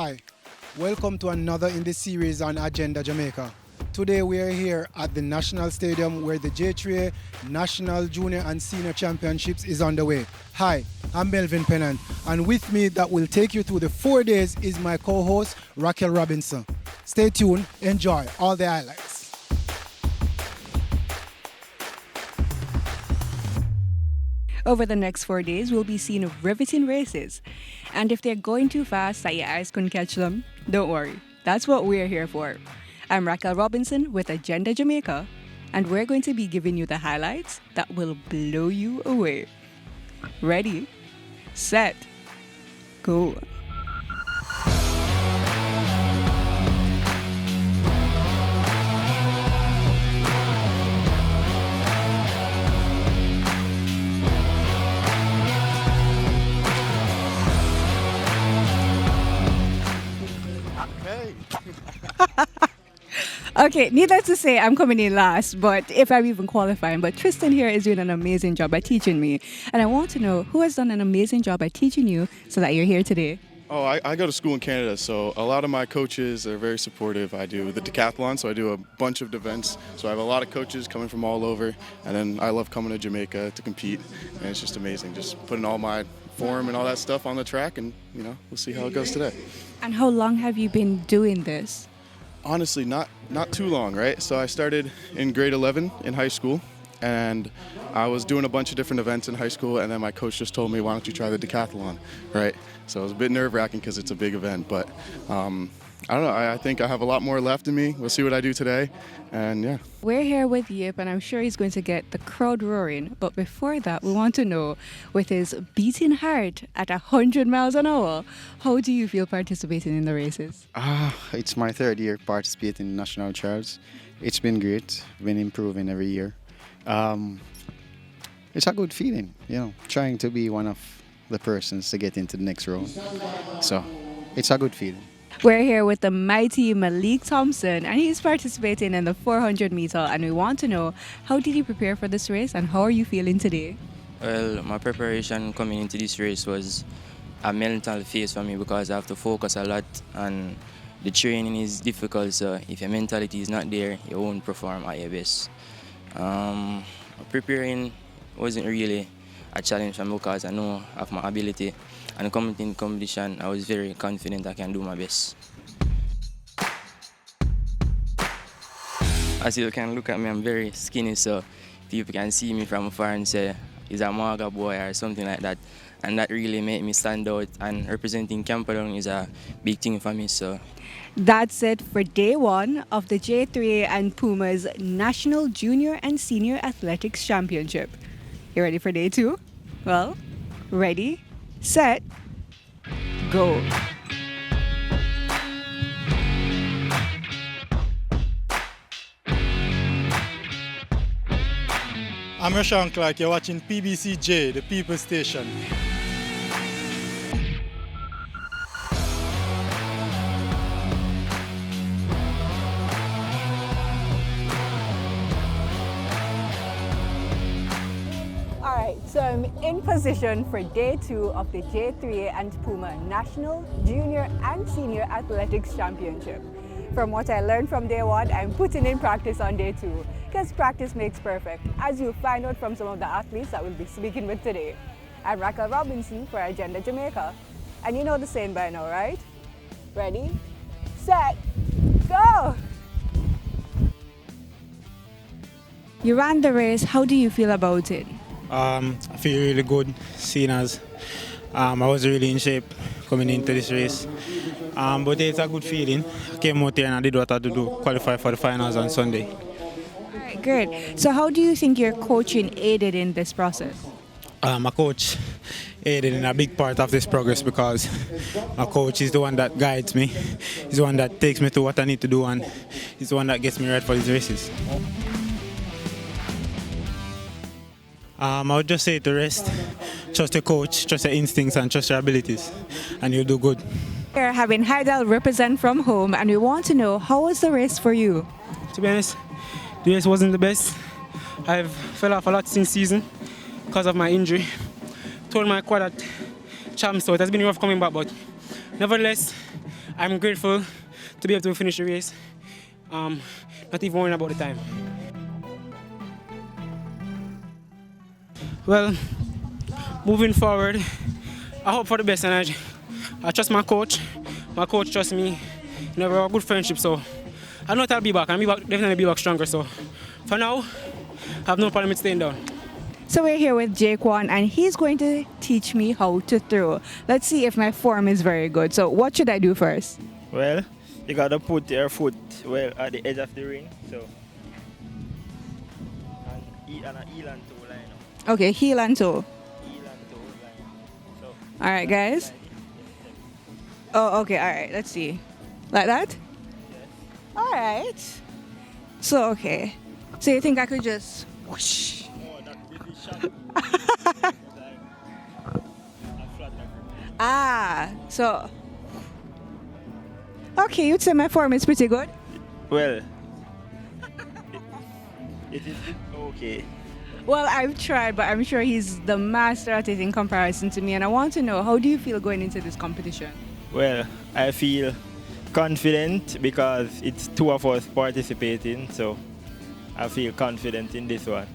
Hi, welcome to another in the series on Agenda Jamaica. Today we are here at the National Stadium where the JAAA National Junior and Senior Championships is underway. Hi, I'm Melvin Pennant, and with me that will take you through the 4 days is my co-host Raquel Robinson. Stay tuned, enjoy all the highlights. Over the next 4 days, we'll be seeing riveting races. And if they're going too fast that your eyes couldn't catch them, don't worry. That's what we're here for. I'm Raquel Robinson with Agenda Jamaica, and we're going to be giving you the highlights that will blow you away. Ready, set, go. Okay, needless to say, I'm coming in last, but if I'm even qualifying. But Tristan here is doing an amazing job at teaching me. And I want to know who has done an amazing job at teaching you so that you're here today. Oh, I go to school in Canada, so a lot of my coaches are very supportive. I do the decathlon, so I do a bunch of events. So I have a lot of coaches coming from all over, and then I love coming to Jamaica to compete, and it's just amazing. Just putting all my form and all that stuff on the track, and we'll see how it goes today. And how long have you been doing this? Honestly, not too long, right? So I started in grade 11 in high school, and I was doing a bunch of different events in high school, and then my coach just told me, why don't you try the decathlon, right? So it was a bit nerve-wracking because it's a big event, but I don't know, I think I have a lot more left in me. We'll see what I do today, and yeah. We're here with Yip, and I'm sure he's going to get the crowd roaring. But before that, we want to know, with his beating heart at 100 miles an hour, how do you feel participating in the races? It's my third year participating in national trials. It's been great, been improving every year. It's a good feeling, trying to be one of the persons to get into the next round. So it's a good feeling. We're here with the mighty Malik Thompson, and he's participating in the 400 meter. And we want to know, how did you prepare for this race, and how are you feeling today? Well, my preparation coming into this race was a mental phase for me because I have to focus a lot, and the training is difficult. So if your mentality is not there, you won't perform at your best. Preparing wasn't really a challenge for me because I know of my ability. And coming in competition, I was very confident I can do my best. As you can look at me, I'm very skinny, so people can see me from afar and say, he's a Maga boy or something like that. And that really made me stand out, and representing Camperdown is a big thing for me. So that's it for day one of the JAAA and Puma's National Junior and Senior Athletics Championship. You ready for day two? Well, ready, set, go. I'm Rashawn Clark, you're watching PBCJ, the People's Station. So I'm in position for day two of the JAAA and Puma National, Junior and Senior Athletics Championship. From what I learned from day one, I'm putting in practice on day two, because practice makes perfect, as you'll find out from some of the athletes that we'll be speaking with today. I'm Raquel Robinson for Agenda Jamaica, and you know the saying by now, right? Ready, set, go! You ran the race, how do you feel about it? I feel really good, seeing as I was really in shape coming into this race. But it's a good feeling. I came out here and I did what I had to do, qualify for the finals on Sunday. All right, good. So how do you think your coaching aided in this process? My coach aided in a big part of this progress because my coach is the one that guides me. He's the one that takes me to what I need to do, and he's the one that gets me ready for these races. I would just say to rest, trust your coach, trust your instincts, and trust your abilities, and you'll do good. We're having Haidal represent from home, and we want to know, how was the race for you? To be honest, the race wasn't the best. I've fell off a lot since season because of my injury. Told my quad at champ, so it has been rough coming back, but nevertheless, I'm grateful to be able to finish the race. Not even worrying about the time. Well, moving forward, I hope for the best, and I trust my coach. My coach trusts me. We have a good friendship, so I know that I'll be back. Definitely be back stronger. So for now, I have no problem with staying down. So we're here with Jaquan, and he's going to teach me how to throw. Let's see if my form is very good. So what should I do first? Well, you gotta put your foot well at the edge of the ring, so and an heel and toe line up. Okay, heel and toe. Heel and toe line. So. All right, guys. Oh, okay. All right. Let's see. Like that? Yes. All right. So okay. So you think I could just whoosh? No, that really sharp. Ah. So. Okay, you'd say my form is pretty good. Well, it is okay. Well, I've tried, but I'm sure he's the master at it in comparison to me. And I want to know, how do you feel going into this competition? Well, I feel confident because it's two of us participating, so I feel confident in this one.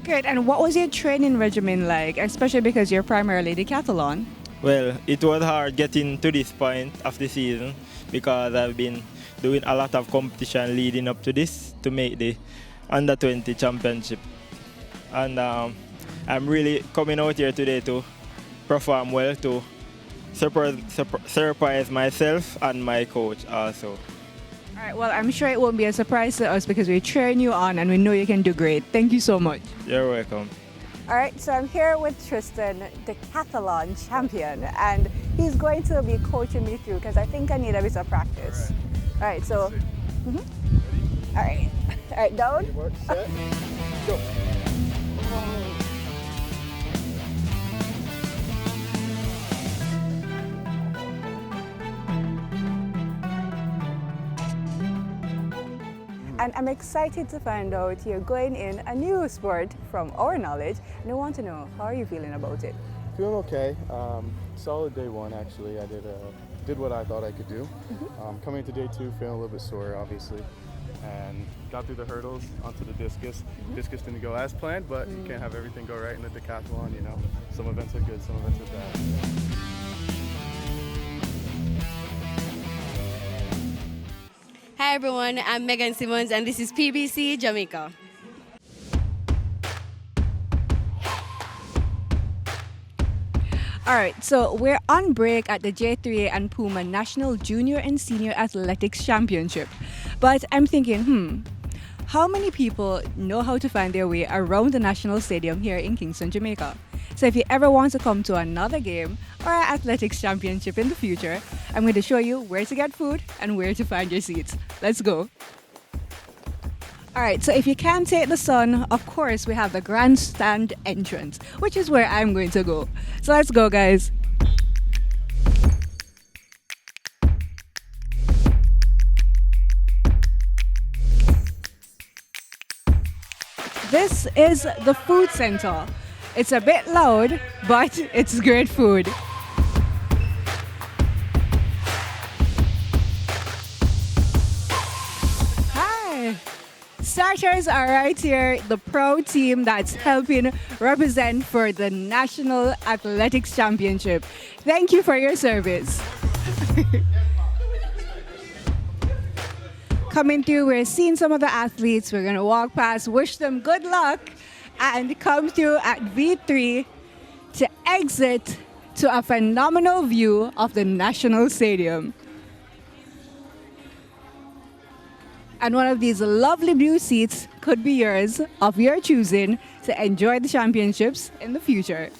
Great. And what was your training regimen like, especially because you're primarily decathlon? Well, it was hard getting to this point of the season because I've been doing a lot of competition leading up to this to make the under 20 championship. And I'm really coming out here today to perform well, to surprise myself and my coach also. All right, well, I'm sure it won't be a surprise to us because we train you on and we know you can do great. Thank you so much. You're welcome. All right, so I'm here with Tristan, decathlon champion, and he's going to be coaching me through because I think I need a bit of practice. All right, so. All right, down. Work, set, go. And I'm excited to find out you're going in a new sport from our knowledge, and I want to know, how are you feeling about it? Feeling okay. Solid day one, actually. I did what I thought I could do. Coming into day two, feeling a little bit sore, obviously, and got through the hurdles onto the discus. Discus didn't go as planned, but you can't have everything go right in the decathlon. You know, some events are good, some events are bad. Hi everyone, I'm Megan Simmons and this is PBCJamaica. All right, so we're on break at the JAAA and Puma National Junior and Senior Athletics Championship. But I'm thinking, how many people know how to find their way around the National Stadium here in Kingston, Jamaica? So if you ever want to come to another game or an athletics championship in the future, I'm going to show you where to get food and where to find your seats. Let's go. All right, so if you can't take the sun, of course, we have the grandstand entrance, which is where I'm going to go. So let's go, guys. This is the food center. It's a bit loud, but it's great food. Hi. Starters are right here, the pro team that's helping represent for the National Athletics Championship. Thank you for your service. Coming through, we're seeing some of the athletes. We're gonna walk past, wish them good luck, and come through at V3 to exit to a phenomenal view of the National Stadium. And one of these lovely blue seats could be yours, of your choosing, to enjoy the championships in the future.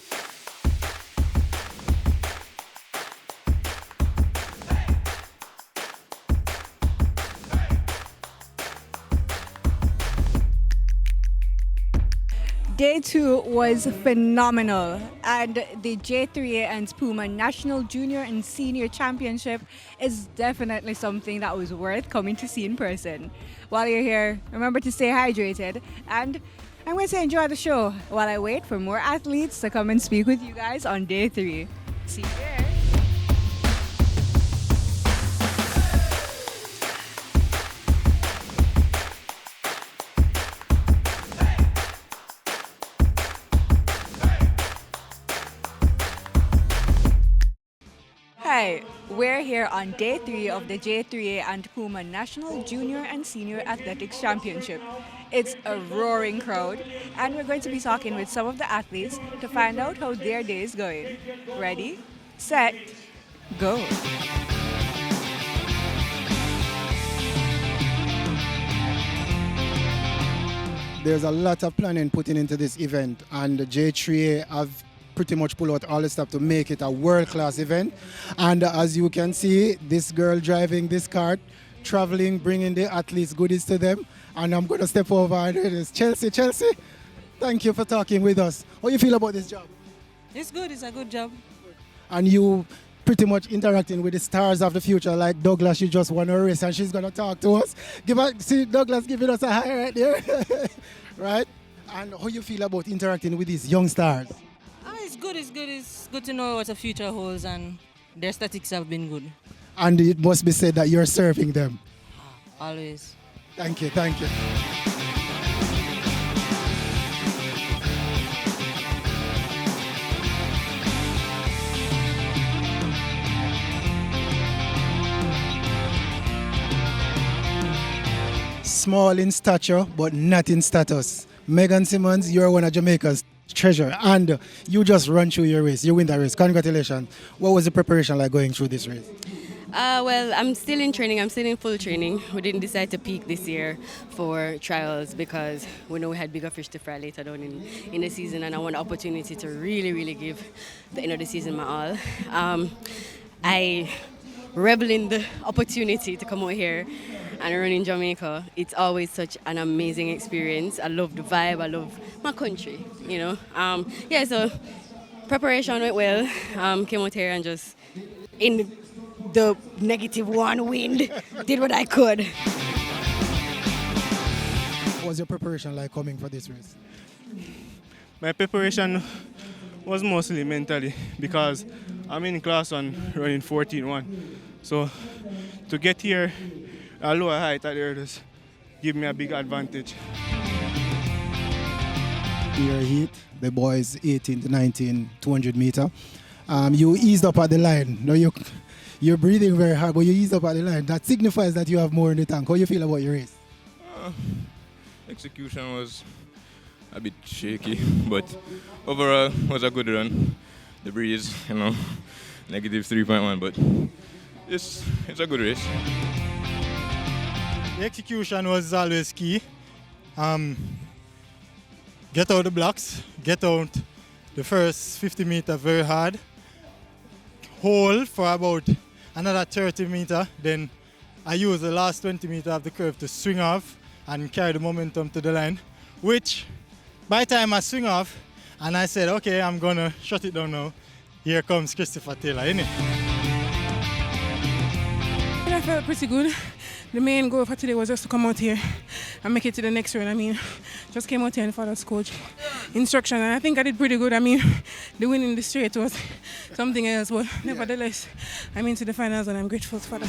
Day two was phenomenal, and the JAAA and Puma National Junior and Senior Championship is definitely something that was worth coming to see in person. While you're here, remember to stay hydrated, and I'm going to enjoy the show while I wait for more athletes to come and speak with you guys on day three. See you there. right, we're here on day 3 of the JAAA and Puma National Junior and Senior Athletics Championship. It's a roaring crowd, and we're going to be talking with some of the athletes to find out how their day is going. Ready, set, go. There's a lot of planning putting into this event, and the J3A have pretty much pulled out all the stuff to make it a world-class event. And as you can see, this girl driving this cart, traveling, bringing the athletes goodies to them. And I'm going to step over and it is Chelsea. Chelsea, thank you for talking with us. How you feel about this job? It's good. It's a good job. And you pretty much interacting with the stars of the future, like Douglas. She just won a race and she's going to talk to us. See Douglas giving us a hi right there. Right? And how you feel about interacting with these young stars? It's good. It's good. It's good to know what the future holds, and their statistics have been good. And it must be said that you're serving them. Always. Thank you, thank you. Small in stature, but not in status. Megan Simmons, you're one of Jamaica's treasure, and you just run through your race. You win that race. Congratulations. What was the preparation like going through this race? Well, I'm still in training. I'm still in full training. We didn't decide to peak this year for trials because we know we had bigger fish to fry later down in the season, and I want the opportunity to really give the end of the season my all. I revel in the opportunity to come out here and run in Jamaica. It's always such an amazing experience. I love the vibe. I love my country, you know. So preparation went well. Came out here and just in the -1 wind, did what I could. What was your preparation like coming for this race? My preparation was mostly mentally because I'm in class on running 14-1. So to get here a lower height at the hurdles give me a big advantage. Your heat, the boys 18 to 19, 200 meter. You eased up at the line. Now you're breathing very hard, but you eased up at the line. That signifies that you have more in the tank. How you feel about your race? Execution was a bit shaky, but overall was a good run. The breeze, -3.1, but it's a good race. The execution was always key. Get out the blocks, get out the first 50 meter very hard, hold for about another 30 meter, then I use the last 20 meter of the curve to swing off and carry the momentum to the line, which by the time I swing off and I said, okay, I'm gonna shut it down now, here comes Christopher Taylor, innit? I felt pretty good. The main goal for today was just to come out here and make it to the next round. I mean, just came out here and followed coach instruction, and I think I did pretty good. I mean, the win in the straight was something else, but nevertheless, I'm into the finals and I'm grateful for that.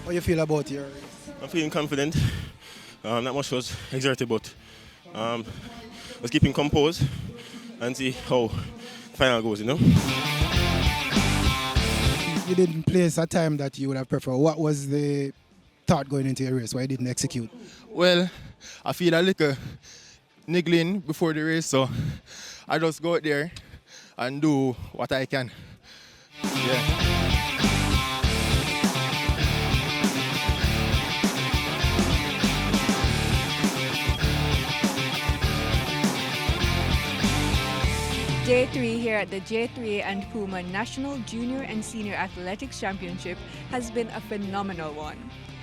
How you feel about your race? I'm feeling confident. Not much was exerted, but was keeping composed and see how the final goes, you know. You didn't place a time that you would have preferred. What was the thought going into your race? Why you didn't execute? Well, I feel a little niggling before the race, so I just go out there and do what I can. Yeah. Day 3 here at the JAAA and Puma National Junior and Senior Athletics Championship has been a phenomenal one.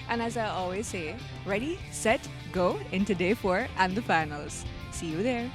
And as I always say, ready, set, go into day 4 and the finals. See you there.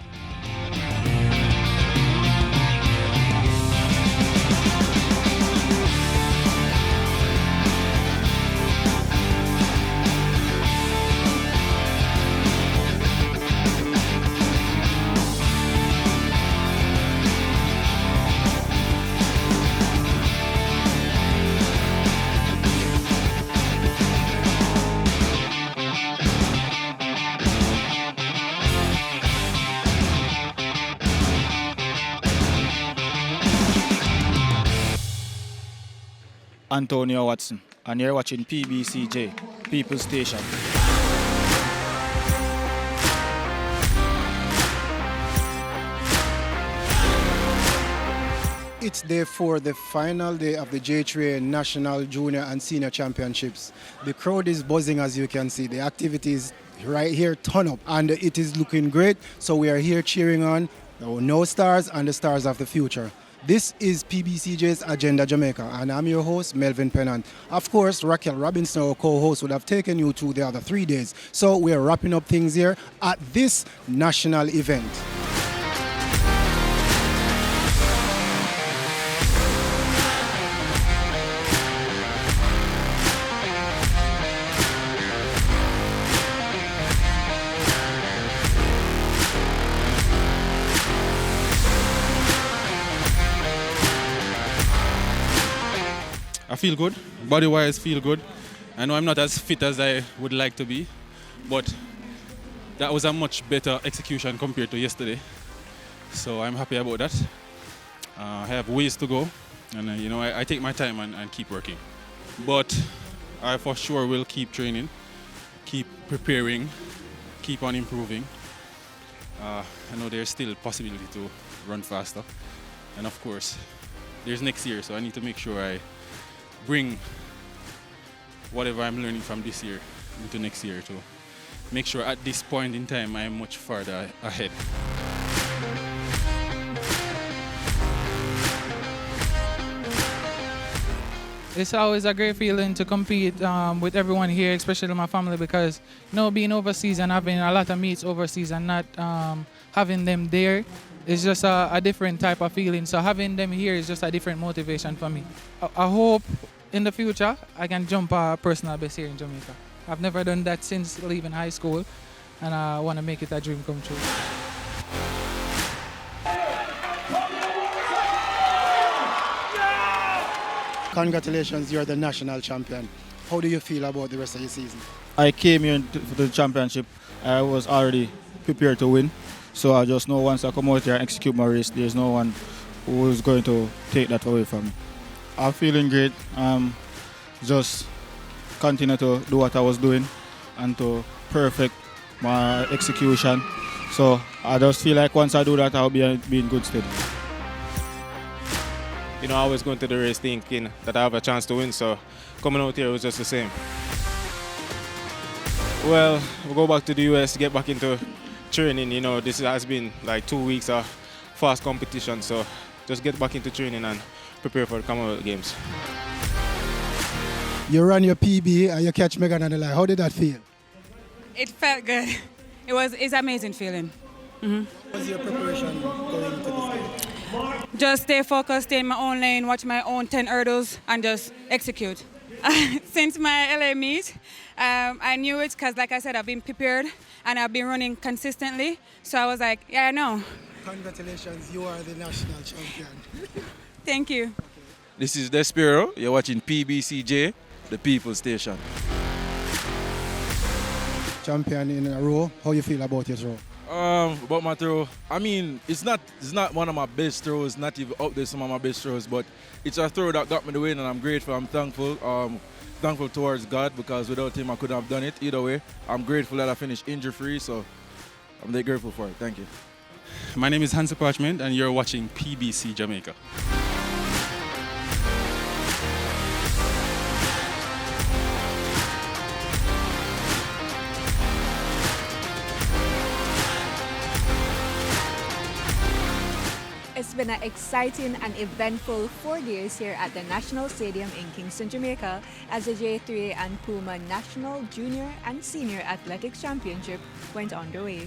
Antonio Watson, and you're watching PBCJ, People's Station. It's day 4, the final day of the JAAA National Junior and Senior Championships. The crowd is buzzing, as you can see. The activities right here turn up, and it is looking great. So we are here cheering on our No Stars and the stars of the future. This is PBCJ's Agenda Jamaica, and I'm your host, Melvin Pennant. Of course, Raquel Robinson, our co-host, would have taken you through the other 3 days. So we are wrapping up things here at this national event. I feel good, body-wise feel good. I know I'm not as fit as I would like to be, but that was a much better execution compared to yesterday. So I'm happy about that. I have ways to go, and I take my time and keep working. But I for sure will keep training, keep preparing, keep on improving. I know there's still a possibility to run faster. And of course, there's next year, so I need to make sure I bring whatever I'm learning from this year into next year to make sure at this point in time I am much farther ahead. It's always a great feeling to compete with everyone here, especially my family, because being overseas and having a lot of meets overseas and not having them there is just a different type of feeling. So having them here is just a different motivation for me. I hope in the future I can jump a personal best here in Jamaica. I've never done that since leaving high school, and I want to make it a dream come true. Congratulations, you're the national champion. How do you feel about the rest of your season? I came here for the championship. I was already prepared to win. So I just know once I come out here and execute my race, there's no one who is going to take that away from me. I'm feeling great. Just continue to do what I was doing and to perfect my execution. So I just feel like once I do that, I'll be in good stead. I was going to the race thinking that I have a chance to win, so coming out here was just the same. Well, we'll go back to the US, get back into training. This has been like 2 weeks of fast competition, so just get back into training and prepare for the Commonwealth Games. You ran your PB and you catch Megan on the line. How did that feel? It felt good. It's an amazing feeling. What was your preparation going into this game? Just stay focused, stay in my own lane, watch my own 10 hurdles, and just execute. Since my LA meet, I knew it because, like I said, I've been prepared and I've been running consistently. So I was like, yeah, I know. Congratulations, you are the national champion. Thank you. This is Despero. You're watching PBCJ, the People's Station. Champion in a row. How you feel about your throw? About my throw, I mean, it's not one of my best throws, not even up there some of my best throws, but it's a throw that got me the win, and I'm grateful. I'm thankful. Thankful towards God, because without Him I couldn't have done it. Either way, I'm grateful that I finished injury-free, so I'm very grateful for it. Thank you. My name is Hansi Parchment, and you're watching PBCJamaica. It's been an exciting and eventful 4 days here at the National Stadium in Kingston, Jamaica, as the JAAA and Puma National Junior and Senior Athletics Championship went underway.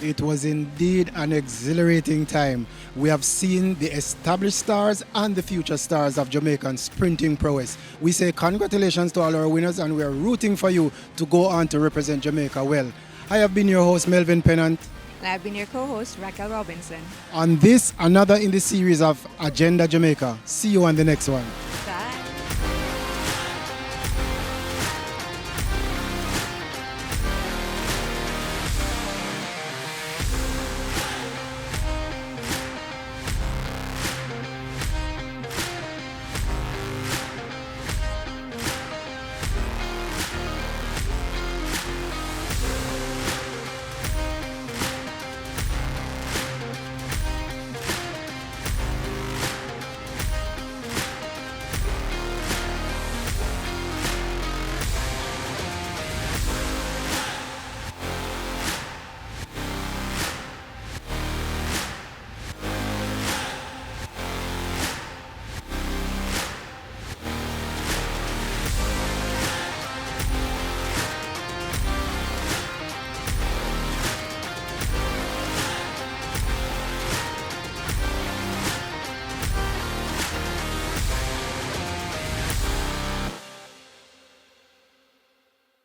It was indeed an exhilarating time. We have seen the established stars and the future stars of Jamaican sprinting prowess. We say congratulations to all our winners, and we are rooting for you to go on to represent Jamaica well. I have been your host, Melvin Pennant. And I've been your co-host, Raquel Robinson. On this, another in the series of Agenda Jamaica. See you on the next one.